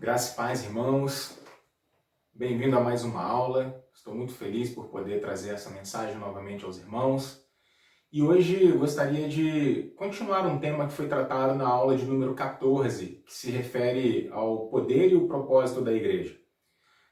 Graça e paz, irmãos. Bem-vindo a mais uma aula. Estou muito feliz por poder trazer essa mensagem novamente aos irmãos. E hoje gostaria de continuar um tema que foi tratado na aula de número 14, que se refere ao poder e o propósito da igreja.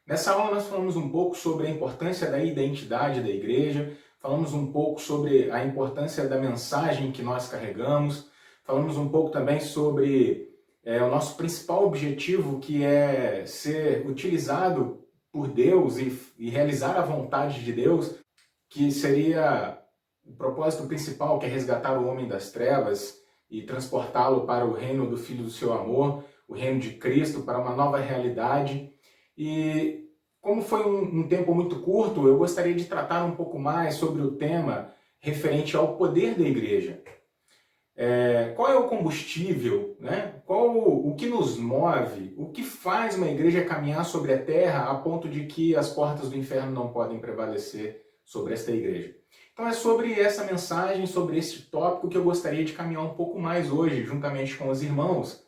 Nessa aula nós falamos um pouco sobre a importância da identidade da igreja, falamos um pouco sobre a importância da mensagem que nós carregamos, falamos um pouco também sobre o nosso principal objetivo, que é ser utilizado por Deus e realizar a vontade de Deus, que seria o propósito principal, que é resgatar o homem das trevas e transportá-lo para o reino do Filho do seu amor, o reino de Cristo, para uma nova realidade. E como foi um tempo muito curto, eu gostaria de tratar um pouco mais sobre o tema referente ao poder da igreja. Qual é o combustível, né? O que nos move, o que faz uma igreja caminhar sobre a terra a ponto de que as portas do inferno não podem prevalecer sobre esta igreja? Então é sobre essa mensagem, sobre este tópico que eu gostaria de caminhar um pouco mais hoje, juntamente com os irmãos,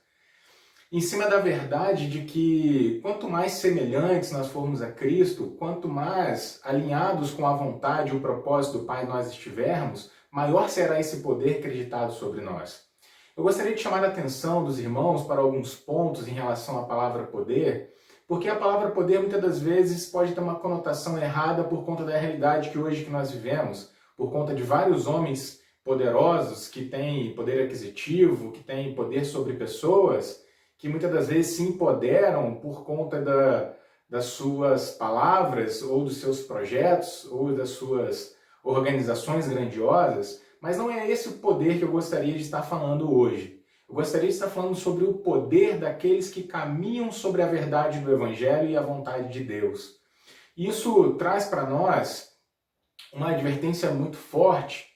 em cima da verdade de que quanto mais semelhantes nós formos a Cristo, quanto mais alinhados com a vontade e o propósito do Pai nós estivermos, maior será esse poder acreditado sobre nós. Eu gostaria de chamar a atenção dos irmãos para alguns pontos em relação à palavra poder, porque a palavra poder muitas das vezes pode ter uma conotação errada por conta da realidade que hoje nós vivemos, por conta de vários homens poderosos que têm poder aquisitivo, que têm poder sobre pessoas, que muitas das vezes se empoderam por conta das suas palavras, ou dos seus projetos, ou das suas organizações grandiosas, mas não é esse o poder que eu gostaria de estar falando hoje. Eu gostaria de estar falando sobre o poder daqueles que caminham sobre a verdade do Evangelho e a vontade de Deus. Isso traz para nós uma advertência muito forte,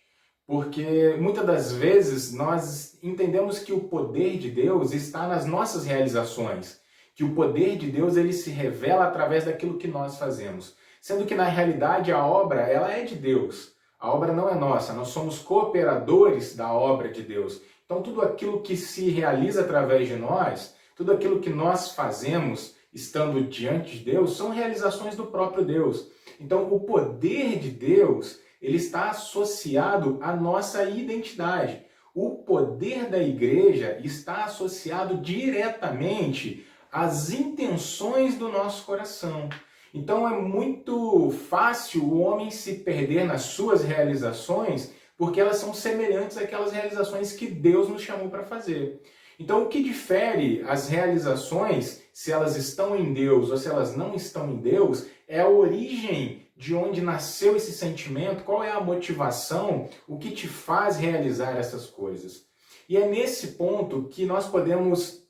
porque muitas das vezes nós entendemos que o poder de Deus está nas nossas realizações, que o poder de Deus ele se revela através daquilo que nós fazemos, sendo que na realidade a obra ela é de Deus, a obra não é nossa, nós somos cooperadores da obra de Deus. Então tudo aquilo que se realiza através de nós, tudo aquilo que nós fazemos estando diante de Deus, são realizações do próprio Deus. Então o poder de Deus ele está associado à nossa identidade. O poder da igreja está associado diretamente às intenções do nosso coração. Então é muito fácil o homem se perder nas suas realizações, porque elas são semelhantes àquelas realizações que Deus nos chamou para fazer. Então o que difere as realizações, se elas estão em Deus ou se elas não estão em Deus, é a origem de onde nasceu esse sentimento, qual é a motivação, o que te faz realizar essas coisas. E é nesse ponto que nós podemos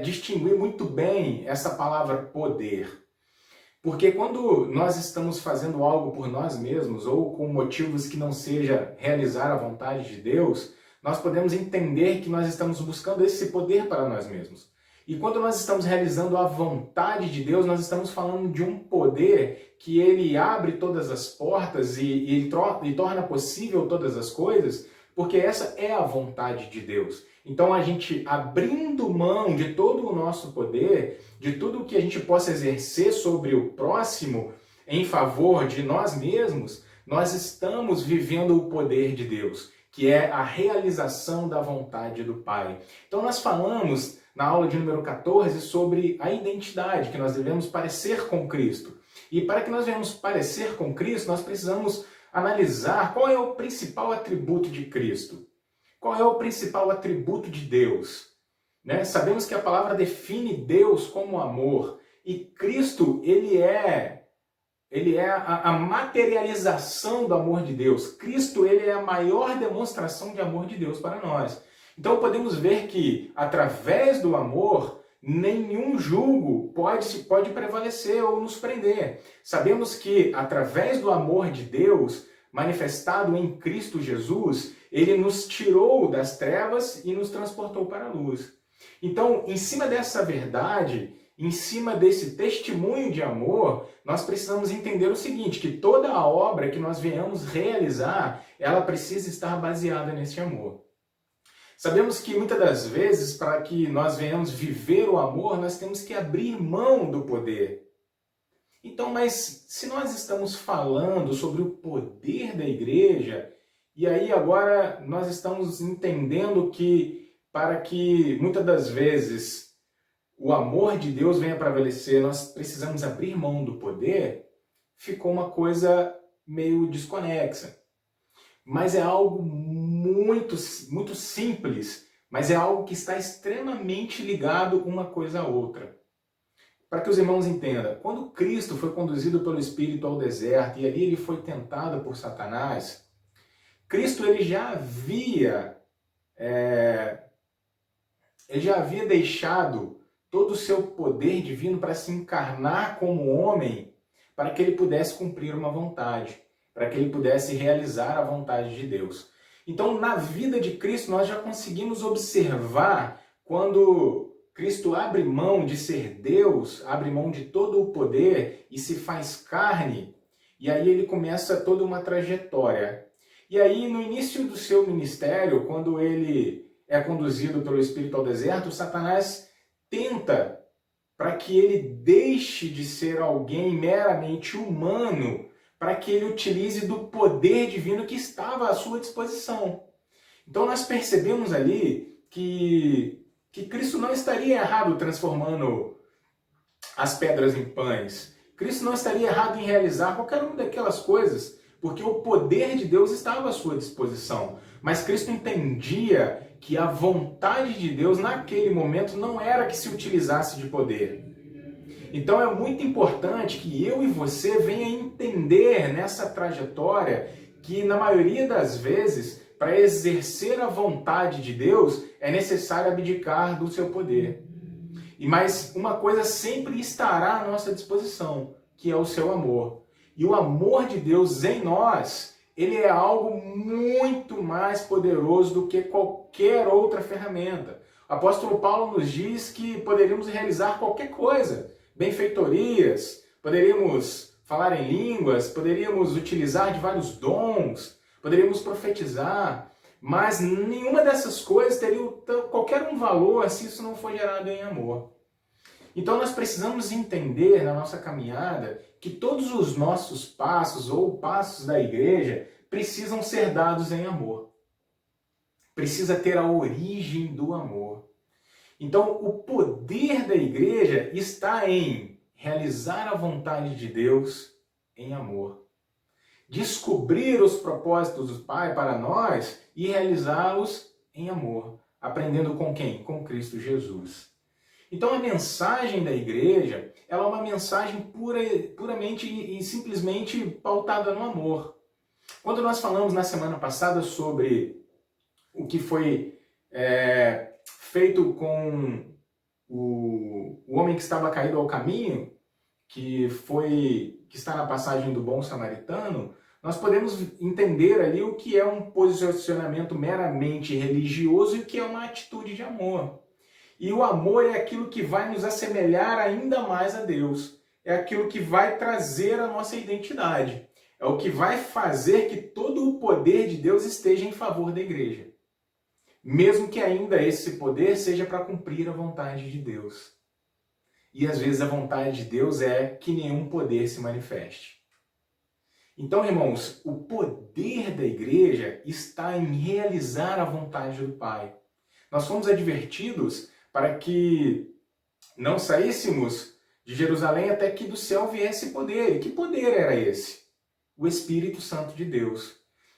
distinguir muito bem essa palavra poder. Porque quando nós estamos fazendo algo por nós mesmos, ou com motivos que não seja realizar a vontade de Deus, nós podemos entender que nós estamos buscando esse poder para nós mesmos. E quando nós estamos realizando a vontade de Deus, nós estamos falando de um poder que ele abre todas as portas e torna possível todas as coisas, porque essa é a vontade de Deus. Então a gente abrindo mão de todo o nosso poder, de tudo que a gente possa exercer sobre o próximo em favor de nós mesmos, nós estamos vivendo o poder de Deus, que é a realização da vontade do Pai. Então nós falamos na aula de número 14 sobre a identidade, que nós devemos parecer com Cristo. E para que nós venhamos parecer com Cristo, nós precisamos analisar qual é o principal atributo de Cristo. Qual é o principal atributo de Deus? Né? Sabemos que a palavra define Deus como amor. E Cristo, ele é a materialização do amor de Deus. Cristo, ele é a maior demonstração de amor de Deus para nós. Então podemos ver que, através do amor, nenhum julgo pode prevalecer ou nos prender. Sabemos que, através do amor de Deus, manifestado em Cristo Jesus, ele nos tirou das trevas e nos transportou para a luz. Então, em cima dessa verdade, em cima desse testemunho de amor, nós precisamos entender o seguinte, que toda a obra que nós venhamos realizar, ela precisa estar baseada nesse amor. Sabemos que muitas das vezes, para que nós venhamos viver o amor, nós temos que abrir mão do poder. Então, mas se nós estamos falando sobre o poder da igreja, e aí agora nós estamos entendendo que para que muitas das vezes o amor de Deus venha prevalecer, nós precisamos abrir mão do poder, ficou uma coisa meio desconexa. Mas é algo muito simples, mas é algo que está extremamente ligado uma coisa à outra. Para que os irmãos entendam, quando Cristo foi conduzido pelo Espírito ao deserto e ali ele foi tentado por Satanás, Cristo ele já havia deixado todo o seu poder divino para se encarnar como homem, para que ele pudesse cumprir uma vontade, para que ele pudesse realizar a vontade de Deus. Então, na vida de Cristo, nós já conseguimos observar quando Cristo abre mão de ser Deus, abre mão de todo o poder e se faz carne, e aí ele começa toda uma trajetória. E aí, no início do seu ministério, quando ele é conduzido pelo Espírito ao deserto, Satanás tenta para que ele deixe de ser alguém meramente humano, para que ele utilize do poder divino que estava à sua disposição. Então nós percebemos ali que Cristo não estaria errado transformando as pedras em pães. Cristo não estaria errado em realizar qualquer uma daquelas coisas, porque o poder de Deus estava à sua disposição. Mas Cristo entendia que a vontade de Deus naquele momento não era que se utilizasse de poder. Então é muito importante que eu e você venha entender nessa trajetória que na maioria das vezes, para exercer a vontade de Deus, é necessário abdicar do seu poder. Mas uma coisa sempre estará à nossa disposição, que é o seu amor. E o amor de Deus em nós, ele é algo muito mais poderoso do que qualquer outra ferramenta. O apóstolo Paulo nos diz que poderíamos realizar qualquer coisa, benfeitorias, poderíamos falar em línguas, poderíamos utilizar de vários dons, poderíamos profetizar, mas nenhuma dessas coisas teria qualquer um valor se isso não for gerado em amor. Então nós precisamos entender na nossa caminhada que todos os nossos passos ou passos da igreja precisam ser dados em amor. Precisa ter a origem do amor. Então o poder da igreja está em realizar a vontade de Deus em amor. Descobrir os propósitos do Pai para nós e realizá-los em amor. Aprendendo com quem? Com Cristo Jesus. Então a mensagem da igreja, ela é uma mensagem puramente e simplesmente pautada no amor. Quando nós falamos na semana passada sobre o que foi feito com o homem que estava caído ao caminho, que está na passagem do bom samaritano, nós podemos entender ali o que é um posicionamento meramente religioso e o que é uma atitude de amor. E o amor é aquilo que vai nos assemelhar ainda mais a Deus. É aquilo que vai trazer a nossa identidade. É o que vai fazer que todo o poder de Deus esteja em favor da igreja. Mesmo que ainda esse poder seja para cumprir a vontade de Deus. E às vezes a vontade de Deus é que nenhum poder se manifeste. Então, irmãos, o poder da igreja está em realizar a vontade do Pai. Nós fomos advertidos para que não saíssemos de Jerusalém até que do céu viesse poder. E que poder era esse? O Espírito Santo de Deus,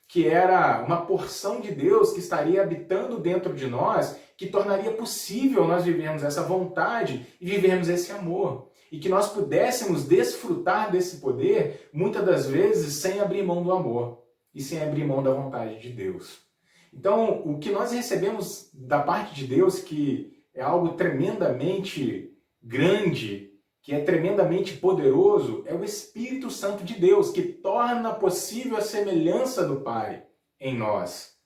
que era uma porção de Deus que estaria habitando dentro de nós, que tornaria possível nós vivermos essa vontade e vivermos esse amor. E que nós pudéssemos desfrutar desse poder, muitas das vezes, sem abrir mão do amor e sem abrir mão da vontade de Deus. Então, o que nós recebemos da parte de Deus, que é algo tremendamente grande, que é tremendamente poderoso, é o Espírito Santo de Deus, que torna possível a semelhança do Pai em nós.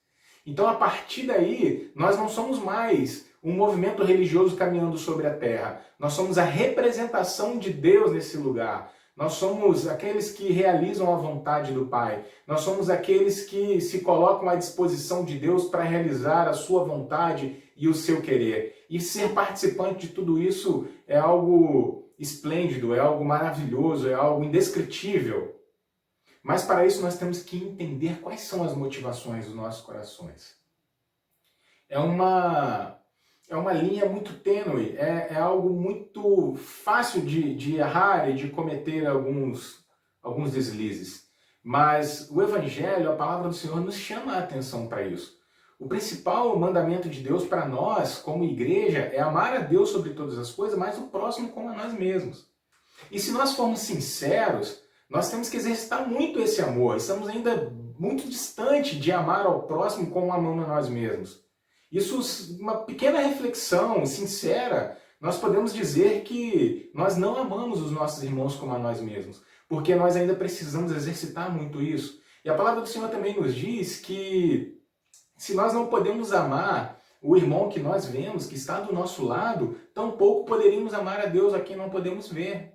Então, a partir daí, nós não somos mais um movimento religioso caminhando sobre a terra. Nós somos a representação de Deus nesse lugar. Nós somos aqueles que realizam a vontade do Pai. Nós somos aqueles que se colocam à disposição de Deus para realizar a sua vontade e o seu querer. E ser participante de tudo isso é algo esplêndido, é algo maravilhoso, é algo indescritível. Mas para isso nós temos que entender quais são as motivações dos nossos corações. É uma linha muito tênue, é algo muito fácil de errar e de cometer alguns deslizes. Mas o Evangelho, a palavra do Senhor, nos chama a atenção para isso. O principal mandamento de Deus para nós, como igreja, é amar a Deus sobre todas as coisas, mas o próximo como a nós mesmos. E se nós formos sinceros, nós temos que exercitar muito esse amor. Estamos ainda muito distante de amar ao próximo como amamos a nós mesmos. Isso, uma pequena reflexão sincera, nós podemos dizer que nós não amamos os nossos irmãos como a nós mesmos, porque nós ainda precisamos exercitar muito isso. E a palavra do Senhor também nos diz que se nós não podemos amar o irmão que nós vemos, que está do nosso lado, tampouco poderíamos amar a Deus a quem não podemos ver.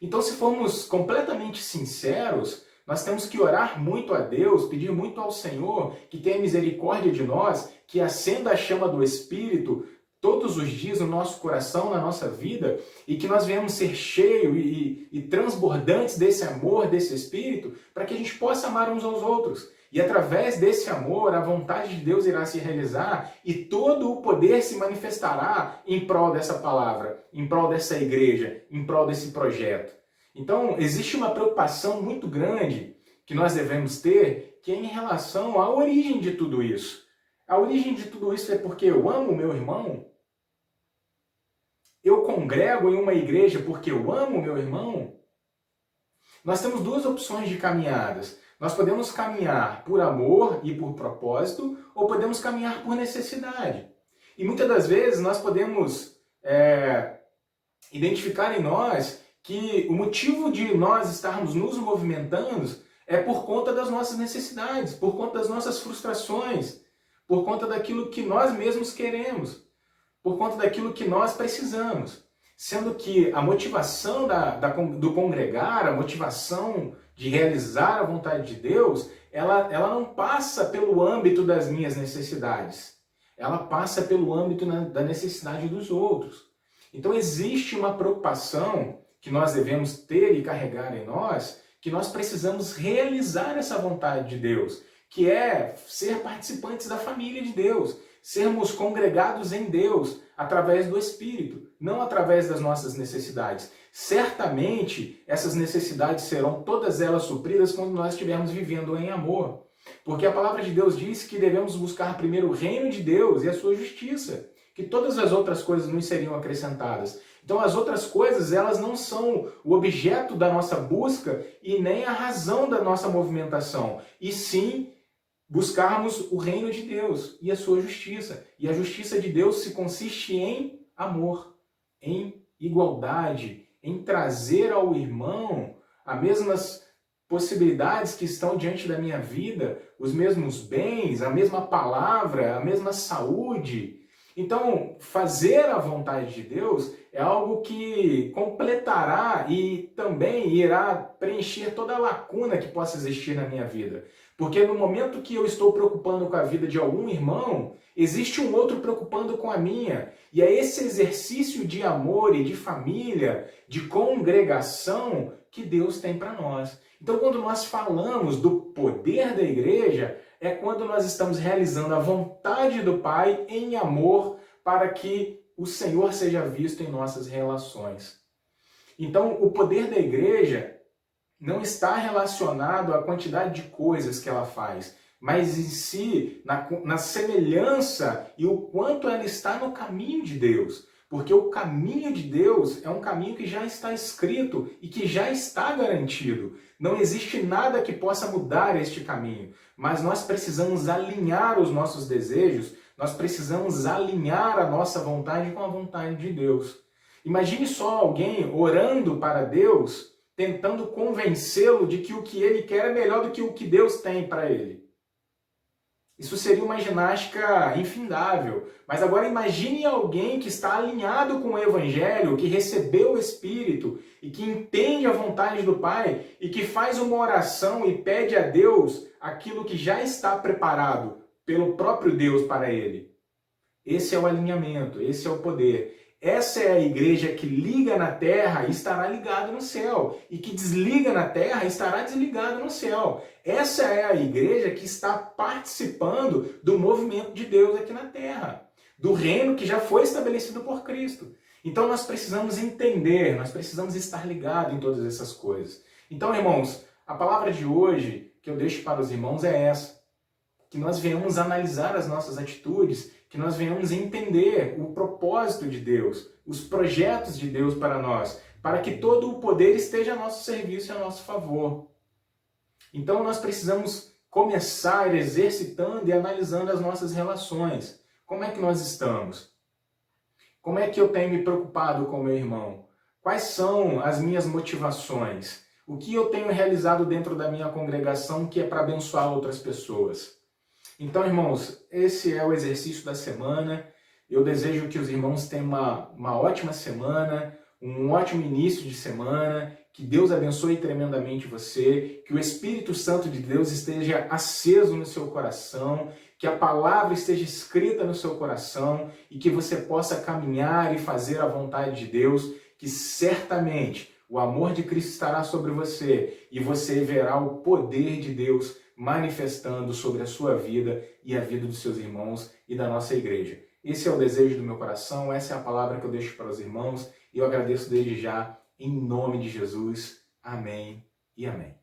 Então, se formos completamente sinceros, nós temos que orar muito a Deus, pedir muito ao Senhor que tenha misericórdia de nós, que acenda a chama do Espírito todos os dias no nosso coração, na nossa vida, e que nós venhamos ser cheios e transbordantes desse amor, desse Espírito, para que a gente possa amar uns aos outros. E através desse amor, a vontade de Deus irá se realizar e todo o poder se manifestará em prol dessa palavra, em prol dessa igreja, em prol desse projeto. Então, existe uma preocupação muito grande que nós devemos ter, que é em relação à origem de tudo isso. A origem de tudo isso é porque eu amo o meu irmão? Eu congrego em uma igreja porque eu amo o meu irmão? Nós temos duas opções de caminhadas. Nós podemos caminhar por amor e por propósito, ou podemos caminhar por necessidade. E muitas das vezes nós podemos identificar em nós que o motivo de nós estarmos nos movimentando é por conta das nossas necessidades, por conta das nossas frustrações, por conta daquilo que nós mesmos queremos, por conta daquilo que nós precisamos. Sendo que a motivação do congregar, a motivação de realizar a vontade de Deus, ela não passa pelo âmbito das minhas necessidades. Ela passa pelo âmbito da necessidade dos outros. Então existe uma preocupação que nós devemos ter e carregar em nós, que nós precisamos realizar essa vontade de Deus, que é ser participantes da família de Deus, sermos congregados em Deus através do Espírito, não através das nossas necessidades. Certamente, essas necessidades serão todas elas supridas quando nós estivermos vivendo em amor. Porque a palavra de Deus diz que devemos buscar primeiro o reino de Deus e a sua justiça, que todas as outras coisas nos seriam acrescentadas. Então as outras coisas, elas não são o objeto da nossa busca e nem a razão da nossa movimentação, e sim buscarmos o reino de Deus e a sua justiça. E a justiça de Deus se consiste em amor, em igualdade, em trazer ao irmão as mesmas possibilidades que estão diante da minha vida, os mesmos bens, a mesma palavra, a mesma saúde. Então, fazer a vontade de Deus é algo que completará e também irá preencher toda a lacuna que possa existir na minha vida. Porque no momento que eu estou preocupando com a vida de algum irmão, existe um outro preocupando com a minha. E é esse exercício de amor e de família, de congregação, que Deus tem para nós. Então, quando nós falamos do poder da igreja, é quando nós estamos realizando a vontade do Pai em amor para que o Senhor seja visto em nossas relações. Então, o poder da igreja não está relacionado à quantidade de coisas que ela faz, mas em si, na semelhança e o quanto ela está no caminho de Deus. Porque o caminho de Deus é um caminho que já está escrito e que já está garantido. Não existe nada que possa mudar este caminho, mas nós precisamos alinhar os nossos desejos, nós precisamos alinhar a nossa vontade com a vontade de Deus. Imagine só alguém orando para Deus, tentando convencê-lo de que o que ele quer é melhor do que o que Deus tem para ele. Isso seria uma ginástica infindável. Mas agora imagine alguém que está alinhado com o Evangelho, que recebeu o Espírito e que entende a vontade do Pai e que faz uma oração e pede a Deus aquilo que já está preparado pelo próprio Deus para ele. Esse é o alinhamento, esse é o poder. Essa é a igreja que liga na terra e estará ligado no céu. E que desliga na terra e estará desligado no céu. Essa é a igreja que está participando do movimento de Deus aqui na terra. Do reino que já foi estabelecido por Cristo. Então nós precisamos entender, nós precisamos estar ligados em todas essas coisas. Então, irmãos, a palavra de hoje que eu deixo para os irmãos é essa. Que nós venhamos analisar as nossas atitudes, que nós venhamos entender o propósito de Deus, os projetos de Deus para nós, para que todo o poder esteja a nosso serviço e a nosso favor. Então nós precisamos começar exercitando e analisando as nossas relações. Como é que nós estamos? Como é que eu tenho me preocupado com o meu irmão? Quais são as minhas motivações? O que eu tenho realizado dentro da minha congregação que é para abençoar outras pessoas? Então, irmãos, esse é o exercício da semana. Eu desejo que os irmãos tenham uma ótima semana, um ótimo início de semana, que Deus abençoe tremendamente você, que o Espírito Santo de Deus esteja aceso no seu coração, que a palavra esteja escrita no seu coração e que você possa caminhar e fazer a vontade de Deus, que certamente o amor de Cristo estará sobre você e você verá o poder de Deus manifestando sobre a sua vida e a vida dos seus irmãos e da nossa igreja. Esse é o desejo do meu coração, essa é a palavra que eu deixo para os irmãos e eu agradeço desde já, em nome de Jesus. Amém e amém.